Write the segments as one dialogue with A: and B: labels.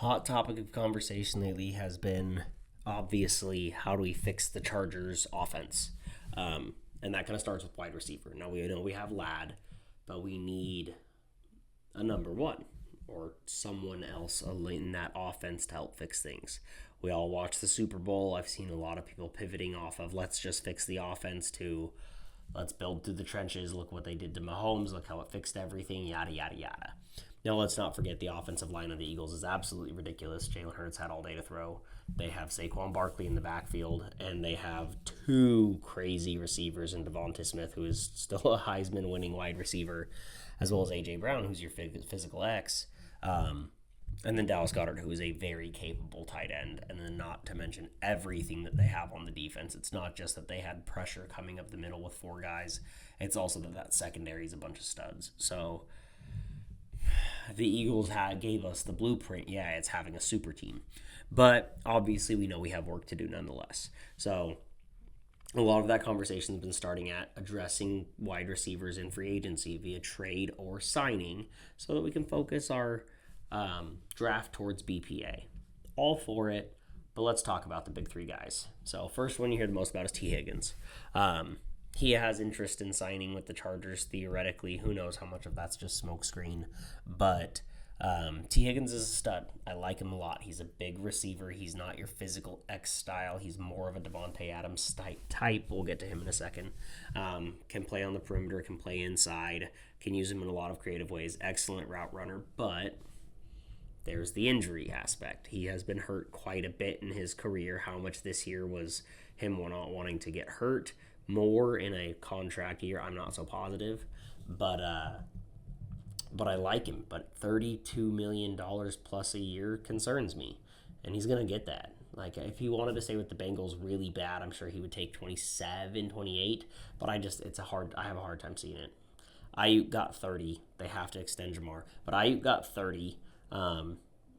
A: hot topic of conversation lately has been obviously how do we fix the Chargers offense? And that kind of starts with wide receiver. Now we know we have Lad, but we need a number one or someone else in that offense to help fix things. We all watch the Super Bowl. I've seen a lot of people pivoting off of let's just fix the offense to let's build through the trenches. Look what they did to Mahomes. Look how it fixed everything, yada, yada, yada. Now, let's not forget the offensive line of the Eagles is absolutely ridiculous. Jalen Hurts had all day to throw. They have Saquon Barkley in the backfield, and they have two crazy receivers in Devonta Smith, who is still a Heisman-winning wide receiver, as well as A.J. Brown, who's your physical X. And then Dallas Goedert, who is a very capable tight end. And then not to mention everything that they have on the defense. It's not just that they had pressure coming up the middle with four guys. It's also that secondary is a bunch of studs. So the Eagles gave us the blueprint. Yeah, it's having a super team. But obviously we know we have work to do nonetheless. So a lot of that conversation has been starting at addressing wide receivers in free agency via trade or signing so that we can focus our draft towards BPA. All for it, but let's talk about the big three guys. So first one you hear the most about is T. Higgins. He has interest in signing with the Chargers theoretically. Who knows how much of that's just smokescreen. But T. Higgins is a stud. I like him a lot. He's a big receiver. He's not your physical X style. He's more of a Devontae Adams type. We'll get to him in a second. Can play on the perimeter, can play inside, can use him in a lot of creative ways. Excellent route runner, but there's the injury aspect. He has been hurt quite a bit in his career. How much this year was him not wanting to get hurt more in a contract year, I'm not so positive. But I like him. But $32 million plus a year concerns me. And he's going to get that. Like, if he wanted to stay with the Bengals really bad, I'm sure he would take 27, 28. But I have a hard time seeing it. Ayuk got 30. They have to extend Jamar. But Ayuk got 30.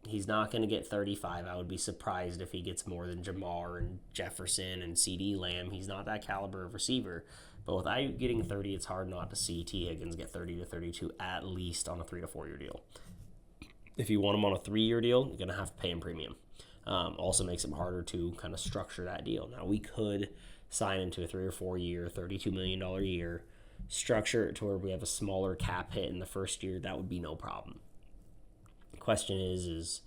A: He's not going to get 35. I would be surprised if he gets more than Jamar and Jefferson and CeeDee Lamb. He's not that caliber of receiver. But with Ayuk getting 30, it's hard not to see T. Higgins get 30 to 32 at least on a 3 to 4 year deal. If you want him on a 3-year deal, you're going to have to pay him premium. Also makes it harder to kind of structure that deal. Now, we could sign him to a 3 or 4 year, $32 million a year, structure it to where we have a smaller cap hit in the first year. That would be no problem. Question is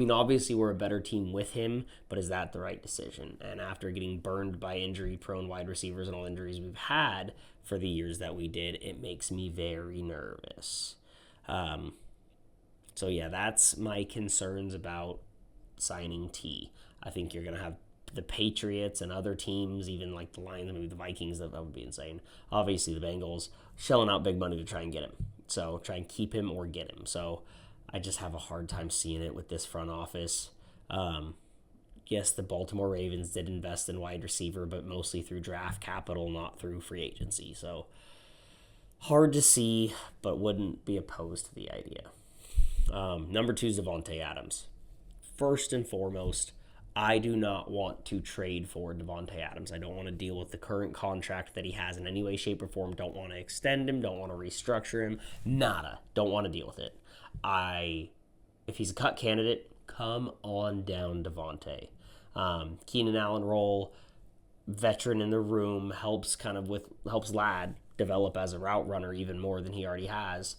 A: obviously we're a better team with him, but is that the right decision? And after getting burned by injury-prone wide receivers and all injuries we've had for the years that we did, it makes me very nervous. So yeah, that's my concerns about signing T. I think you're going to have the Patriots and other teams, even like the Lions, maybe the Vikings, that would be insane. Obviously the Bengals shelling out big money to try and get him. So try and keep him or get him. So I just have a hard time seeing it with this front office. Yes, the Baltimore Ravens did invest in wide receiver, but mostly through draft capital, not through free agency. So hard to see, but wouldn't be opposed to the idea. Number 2 is Devontae Adams. First and foremost, I do not want to trade for Devontae Adams. I don't want to deal with the current contract that he has in any way, shape, or form. Don't want to extend him. Don't want to restructure him. Nada. Don't want to deal with it. If he's a cut candidate, come on down, Devontae. Keenan Allen role, veteran in the room, helps Lad develop as a route runner even more than he already has.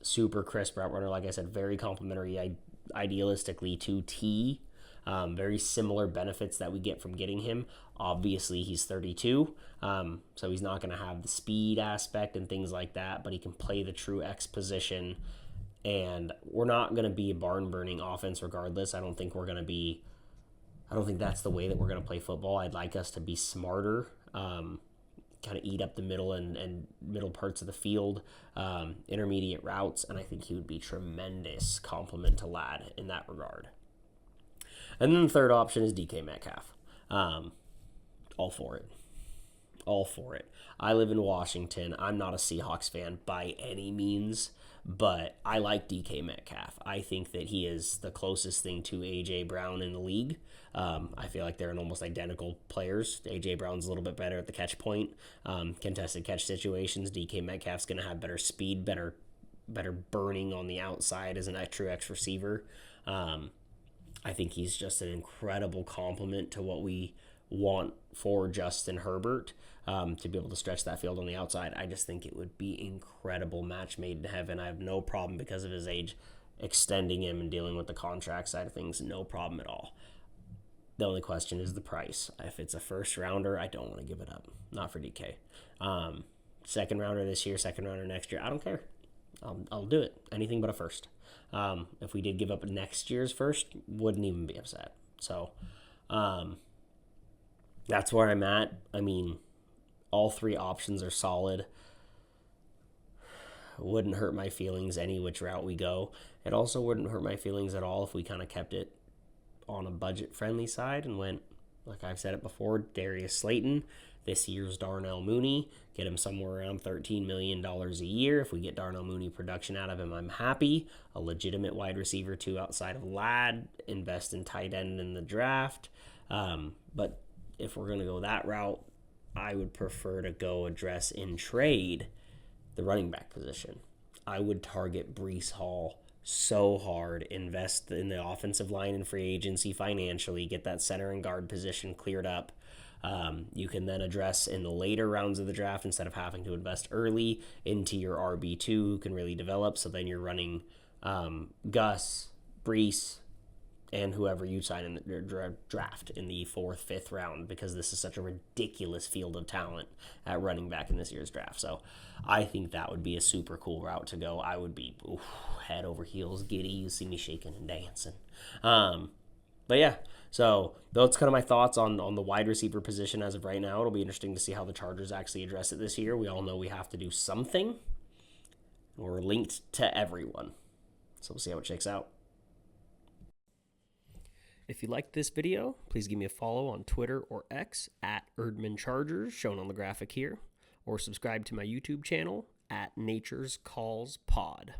A: Super crisp route runner, like I said, very complimentary idealistically to T. Very similar benefits that we get from getting him. Obviously, he's 32, so he's not going to have the speed aspect and things like that, but he can play the true X position, and we're not going to be a barn-burning offense regardless. I don't think that's the way that we're going to play football. I'd like us to be smarter, kind of eat up the middle and middle parts of the field, intermediate routes, and I think he would be tremendous complement to Lad in that regard. And then the third option is DK Metcalf. All for it. All for it. I live in Washington. I'm not a Seahawks fan by any means, but I like DK Metcalf. I think that he is the closest thing to A.J. Brown in the league. I feel like they're almost identical players. A.J. Brown's a little bit better at the catch point, contested catch situations. DK Metcalf's going to have better speed, better burning on the outside as an true X receiver. I think he's just an incredible complement to what we want for Justin Herbert, to be able to stretch that field on the outside. I just think it would be incredible match made in heaven. I have no problem because of his age extending him and dealing with the contract side of things. No problem at all. The only question is the price. If it's a first rounder, I don't want to give it up. Not for DK. Second rounder this year, second rounder next year, I don't care. I'll do it. Anything but a first. If we did give up next year's first, wouldn't even be upset. So that's where I'm at. I mean, all three options are solid. Wouldn't hurt my feelings any which route we go. It also wouldn't hurt my feelings at all if we kind of kept it on a budget-friendly side and went, like I've said it before, Darius Slayton, this year's Darnell Mooney, get him somewhere around $13 million a year. If we get Darnell Mooney production out of him, I'm happy. A legitimate wide receiver, too, outside of Ladd. Invest in tight end in the draft. But if we're going to go that route, I would prefer to go address in trade the running back position. I would target Breece Hall so hard, invest in the offensive line and free agency financially, get that center and guard position cleared up. You can then address in the later rounds of the draft instead of having to invest early into your RB2 who can really develop. So then you're running Gus, Breece, and whoever you sign in the draft in the 4th, 5th round, because this is such a ridiculous field of talent at running back in this year's draft. So I think that would be a super cool route to go. I would be head over heels giddy. You see me shaking and dancing. But yeah, so that's kind of my thoughts on the wide receiver position as of right now. It'll be interesting to see how the Chargers actually address it this year. We all know we have to do something. We're linked to everyone. So we'll see how it shakes out. If you liked this video, please give me a follow on Twitter or X at Erdman Chargers, shown on the graphic here, or subscribe to my YouTube channel at Nature's Calls Pod.